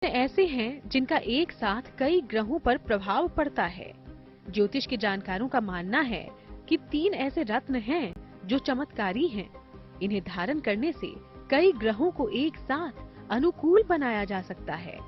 ऐसे हैं जिनका एक साथ कई ग्रहों पर प्रभाव पड़ता है। ज्योतिष के जानकारों का मानना है कि 3 ऐसे रत्न हैं जो चमत्कारी हैं। इन्हें धारण करने से कई ग्रहों को एक साथ अनुकूल बनाया जा सकता है।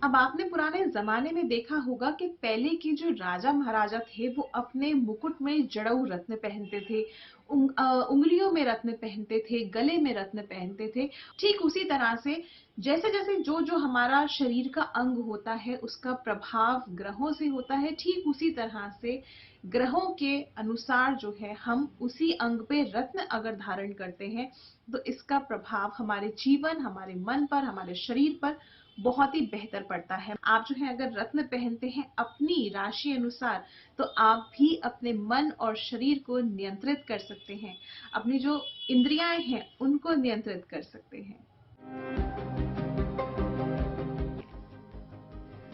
अब आपने पुराने जमाने में देखा होगा कि पहले के जो राजा महाराजा थे वो अपने मुकुट में जड़ऊ रत्न पहनते थे, उंगलियों में रत्न पहनते थे, गले में रत्न पहनते थे। ठीक उसी तरह से जैसे जैसे जो जो हमारा शरीर का अंग होता है उसका प्रभाव ग्रहों से होता है, ठीक उसी तरह से ग्रहों के अनुसार जो है हम उसी अंग पे रत्न अगर धारण करते हैं तो इसका प्रभाव हमारे जीवन, हमारे मन पर, हमारे शरीर पर बहुत ही बेहतर पड़ता है। आप जो है अगर रत्न पहनते हैं अपनी राशि अनुसार तो आप भी अपने मन और शरीर को नियंत्रित कर सकते हैं, अपनी जो इंद्रियां हैं उनको नियंत्रित कर सकते हैं।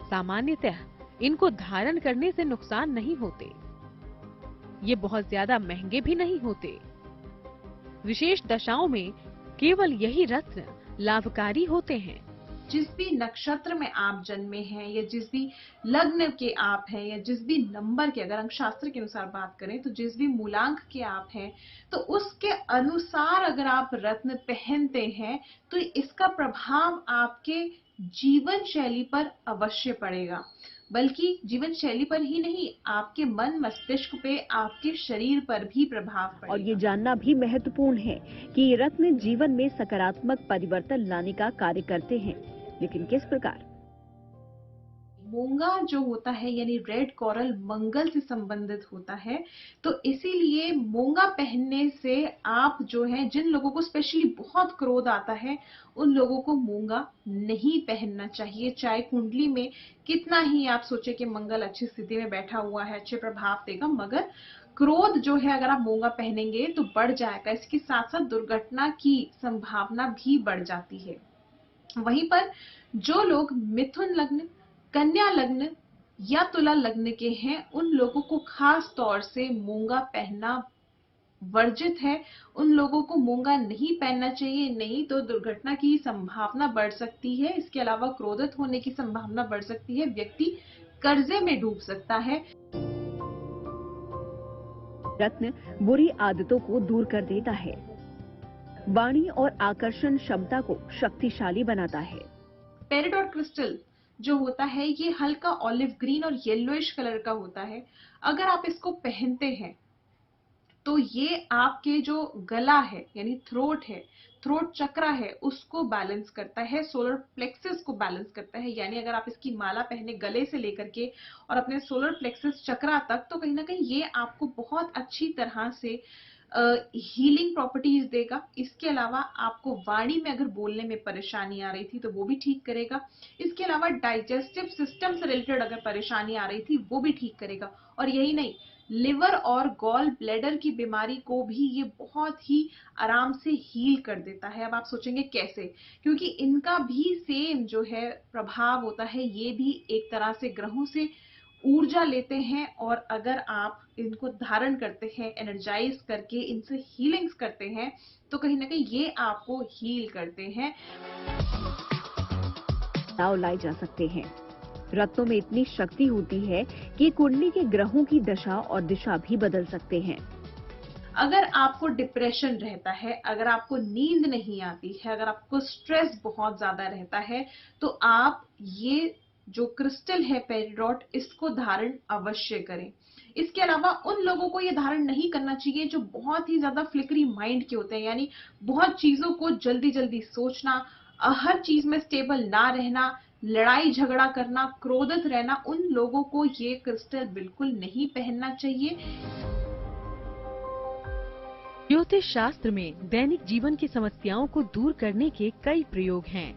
सामान्यतः इनको धारण करने से नुकसान नहीं होते। ये बहुत ज्यादा महंगे भी नहीं होते। विशेष दशाओं में केवल यही रत्न लाभकारी होते हैं। जिस भी नक्षत्र में आप जन्मे हैं या जिस भी लग्न के आप हैं या जिस भी नंबर के, अगर अंक शास्त्र के अनुसार बात करें तो जिस भी मूलांक के आप हैं तो उसके अनुसार अगर आप रत्न पहनते हैं तो इसका प्रभाव आपके जीवन शैली पर अवश्य पड़ेगा। बल्कि जीवन शैली पर ही नहीं, आपके मन मस्तिष्क पे, आपके शरीर पर भी प्रभाव पड़ेगा। और ये जानना भी महत्वपूर्ण है कि ये रत्न जीवन में सकारात्मक परिवर्तन लाने का कार्य करते हैं, लेकिन किस प्रकार? मूंगा जो होता है यानी रेड कोरल मंगल से संबंधित होता है, तो इसीलिए मूंगा पहनने से आप जो है, जिन लोगों को स्पेशली बहुत क्रोध आता है उन लोगों को मूंगा नहीं पहनना चाहिए। चाहे कुंडली में कितना ही आप सोचे कि मंगल अच्छी स्थिति में बैठा हुआ है, अच्छे प्रभाव देगा, मगर क्रोध जो है अगर आप मूंगा पहनेंगे तो बढ़ जाएगा। इसके साथ साथ दुर्घटना की संभावना भी बढ़ जाती है। वहीं पर जो लोग मिथुन लग्न, कन्या लग्न या तुला लग्न के हैं उन लोगों को खास तौर से मूंगा पहनना वर्जित है। उन लोगों को मूंगा नहीं पहनना चाहिए, नहीं तो दुर्घटना की संभावना बढ़ सकती है। इसके अलावा क्रोधित होने की संभावना बढ़ सकती है, व्यक्ति कर्जे में डूब सकता है। रत्न बुरी आदतों को दूर कर देता है, वाणी और आकर्षण क्षमता को शक्तिशाली बनाता है। पेरिडोट क्रिस्टल जो होता है ये हल्का ऑलिव ग्रीन और येलोइश कलर का होता है। अगर आप इसको पहनते हैं तो ये आपके जो गला है यानी थ्रोट है, थ्रोट चक्रा है, उसको बैलेंस करता है, सोलर प्लेक्सस को बैलेंस करता है। यानी अगर आप इसकी माला पहने गले से लेकर के और अपने सोलर प्लेक्सस चक्रा तक, तो कहीं ना कहीं ये आपको बहुत अच्छी तरह से हीलिंग प्रॉपर्टीज देगा। इसके अलावा आपको वाणी में अगर बोलने में परेशानी आ रही थी तो वो भी ठीक करेगा। इसके अलावा डाइजेस्टिव सिस्टम से रिलेटेड अगर परेशानी आ रही थी वो भी ठीक करेगा। और यही नहीं, लिवर और गॉल ब्लैडर की बीमारी को भी ये बहुत ही आराम से हील कर देता है। अब आप सोचेंगे कैसे, क्योंकि इनका भी सेम जो है प्रभाव होता है। ये भी एक तरह से ग्रहों से ऊर्जा लेते हैं और अगर आप इनको धारण करते हैं, एनर्जाइज करके इनसे हीलिंग्स करते हैं तो कहीं ना कहीं ये आपको हील करते हैं। लाई जा सकते हैं। रत्नों में इतनी शक्ति होती है कि कुंडली के ग्रहों की दशा और दिशा भी बदल सकते हैं। अगर आपको डिप्रेशन रहता है, अगर आपको नींद नहीं आती है, अगर आपको स्ट्रेस बहुत ज्यादा रहता है तो आप ये जो क्रिस्टल है पेरिडोट, इसको धारण अवश्य करें। इसके अलावा उन लोगों को ये धारण नहीं करना चाहिए जो बहुत ही ज्यादा फ्लिकरी माइंड के होते हैं, यानी बहुत चीजों को जल्दी जल्दी सोचना, हर चीज में स्टेबल ना रहना, लड़ाई झगड़ा करना, क्रोधित रहना। उन लोगों को ये क्रिस्टल बिल्कुल नहीं पहनना चाहिए। ज्योतिष शास्त्र में दैनिक जीवन की समस्याओं को दूर करने के कई प्रयोग हैं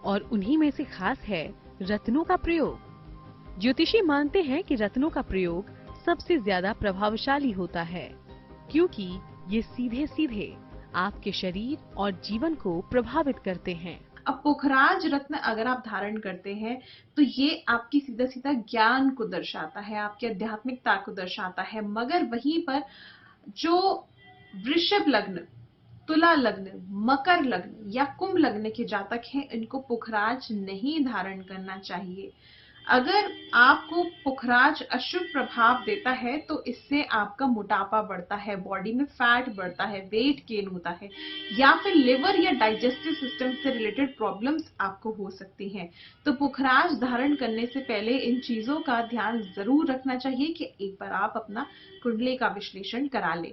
और उन्हीं में से खास है रत्नों का प्रयोग। ज्योतिषी मानते हैं कि रत्नों का प्रयोग सबसे ज्यादा प्रभावशाली होता है, क्योंकि ये सीधे सीधे आपके शरीर और जीवन को प्रभावित करते हैं। अब पुखराज रत्न अगर आप धारण करते हैं तो ये आपकी सीधा सीधा ज्ञान को दर्शाता है, आपकी आध्यात्मिकता को दर्शाता है। मगर वहीं पर जो वृषभ लग्न तुला लग्न, मकर लग्न या कुंभ लग्न के जातक हैं, इनको पुखराज नहीं धारण करना चाहिए। अगर आपको पुखराज अशुभ प्रभाव देता है तो इससे आपका मोटापा बढ़ता है, बॉडी में फैट बढ़ता है, वेट गेन होता है, या फिर लिवर या डाइजेस्टिव सिस्टम से रिलेटेड प्रॉब्लम्स आपको हो सकती हैं। तो पुखराज धारण करने से पहले इन चीजों का ध्यान जरूर रखना चाहिए कि एक बार आप अपना कुंडली का विश्लेषण करा लें।